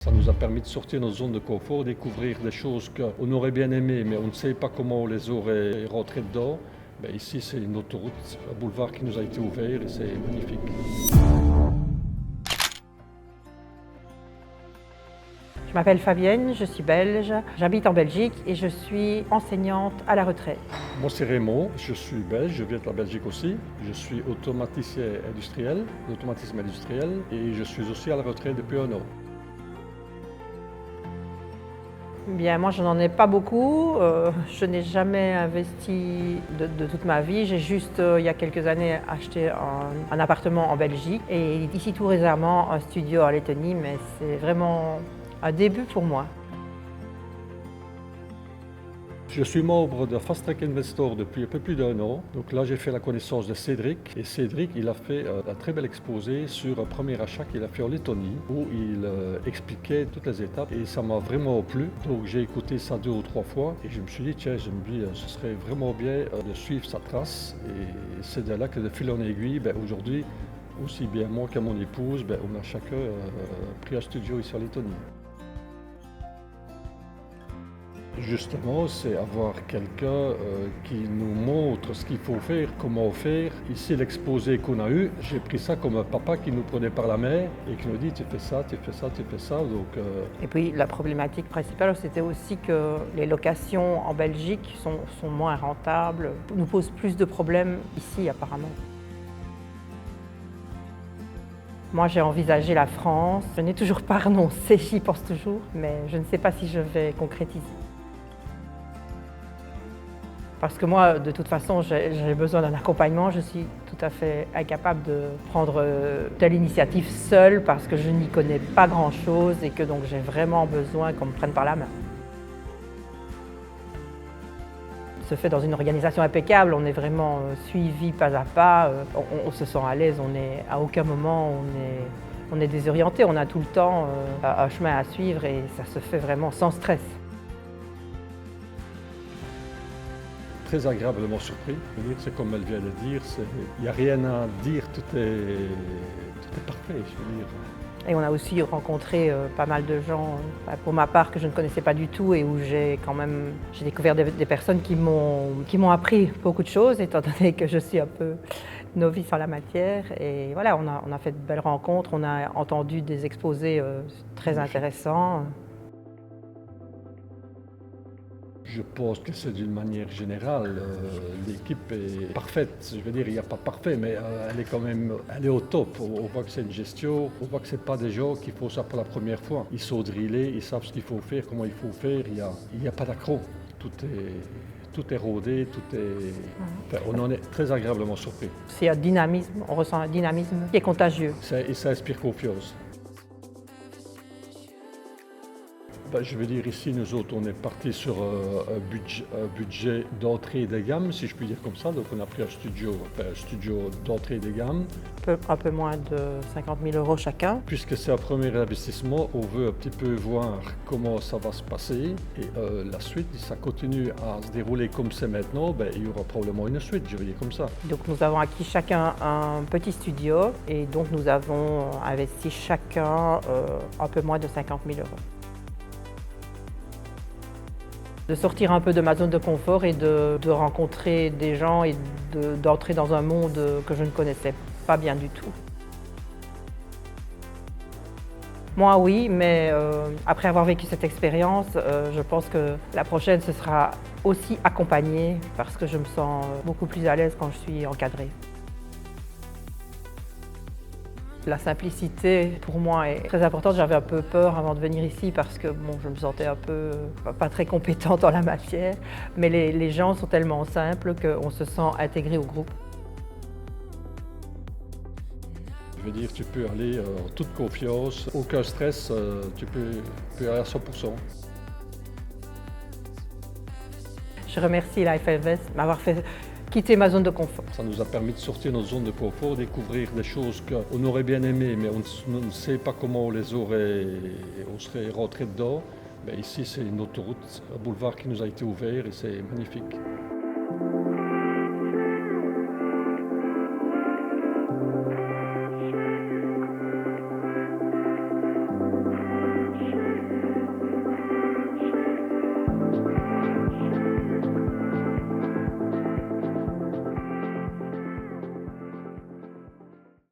Ça nous a permis de sortir de notre zone de confort, découvrir des choses qu'on aurait bien aimées, mais on ne sait pas comment on les aurait rentrées dedans. Ben ici, c'est une autoroute, un boulevard qui nous a été ouvert et c'est magnifique. Je m'appelle Fabienne, je suis belge, j'habite en Belgique et je suis enseignante à la retraite. Moi, c'est Raymond, je suis belge, je viens de la Belgique aussi. Je suis automaticien industriel, d'automatisme industriel, et je suis aussi à la retraite depuis 1 an. Bien, moi, je n'en ai pas beaucoup. Je n'ai jamais investi de toute ma vie. J'ai juste, il y a quelques années, acheté un appartement en Belgique et ici tout récemment un studio en Lettonie, mais c'est vraiment un début pour moi. Je suis membre de Fast Track Investor depuis un peu plus d'1 an. Donc là, j'ai fait la connaissance de Cédric. Et Cédric, il a fait un très bel exposé sur un premier achat qu'il a fait en Lettonie, où il expliquait toutes les étapes. Et ça m'a vraiment plu. Donc j'ai écouté ça 2 ou 3 fois. Et je me suis dit, tiens, ce serait vraiment bien de suivre sa trace. Et c'est de là que de fil en aiguille, aujourd'hui, aussi bien moi que mon épouse, on a chacun pris un studio ici en Lettonie. Justement, c'est avoir quelqu'un qui nous montre ce qu'il faut faire, comment faire. Ici, l'exposé qu'on a eu, j'ai pris ça comme un papa qui nous prenait par la main et qui nous dit tu fais ça, tu fais ça, tu fais ça. Et puis la problématique principale, c'était aussi que les locations en Belgique sont moins rentables, nous posent plus de problèmes ici apparemment. Moi, j'ai envisagé la France. Je n'ai toujours pas renoncé, j'y pense toujours, mais je ne sais pas si je vais concrétiser. Parce que moi, de toute façon, j'ai besoin d'un accompagnement. Je suis tout à fait incapable de prendre telle initiative seule parce que je n'y connais pas grand-chose et que donc j'ai vraiment besoin qu'on me prenne par la main. Se fait dans une organisation impeccable, on est vraiment suivi pas à pas, on se sent à l'aise, à aucun moment on est désorienté, on a tout le temps un chemin à suivre et ça se fait vraiment sans stress. Très agréablement surpris. C'est comme elle vient de dire, il n'y a rien à dire, tout est parfait, je veux dire. Et on a aussi rencontré pas mal de gens, pour ma part, que je ne connaissais pas du tout et où j'ai découvert des personnes qui m'ont appris beaucoup de choses, étant donné que je suis un peu novice en la matière. Et voilà, on a fait de belles rencontres, on a entendu des exposés très intéressants. Je pense que c'est d'une manière générale, l'équipe est parfaite. Je veux dire, il n'y a pas parfait, mais elle est au top. On voit que c'est une gestion, on voit que ce n'est pas des gens qui font ça pour la première fois. Ils sont drillés, ils savent ce qu'il faut faire, comment il faut faire. Il n'y a pas d'accro. Tout est rodé, on en est très agréablement surpris. C'est un dynamisme, on ressent un dynamisme qui est contagieux. Et ça inspire confiance. Je veux dire, ici, nous autres, on est parti sur un budget d'entrée de gamme, si je puis dire comme ça. Donc, on a pris un studio d'entrée de gamme. Un peu moins de 50 000 € chacun. Puisque c'est un premier investissement, on veut un petit peu voir comment ça va se passer. Et la suite, si ça continue à se dérouler comme c'est maintenant, il y aura probablement une suite, je veux dire comme ça. Donc, nous avons acquis chacun un petit studio et donc nous avons investi chacun un peu moins de 50 000 €. De sortir un peu de ma zone de confort et de rencontrer des gens et d'entrer dans un monde que je ne connaissais pas bien du tout. Moi oui, mais après avoir vécu cette expérience, je pense que la prochaine ce sera aussi accompagnée parce que je me sens beaucoup plus à l'aise quand je suis encadrée. La simplicité, pour moi, est très importante. J'avais un peu peur avant de venir ici parce que je me sentais un peu pas très compétente en la matière. Mais les gens sont tellement simples qu'on se sent intégré au groupe. Je veux dire, tu peux aller en toute confiance, aucun stress, tu peux aller à 100%. Je remercie la FFS de m'avoir fait quitter ma zone de confort. Ça nous a permis de sortir de notre zone de confort, découvrir des choses qu'on aurait bien aimées, mais on ne sait pas comment on serait rentré dedans. Ici, c'est une autoroute, un boulevard qui nous a été ouvert et c'est magnifique.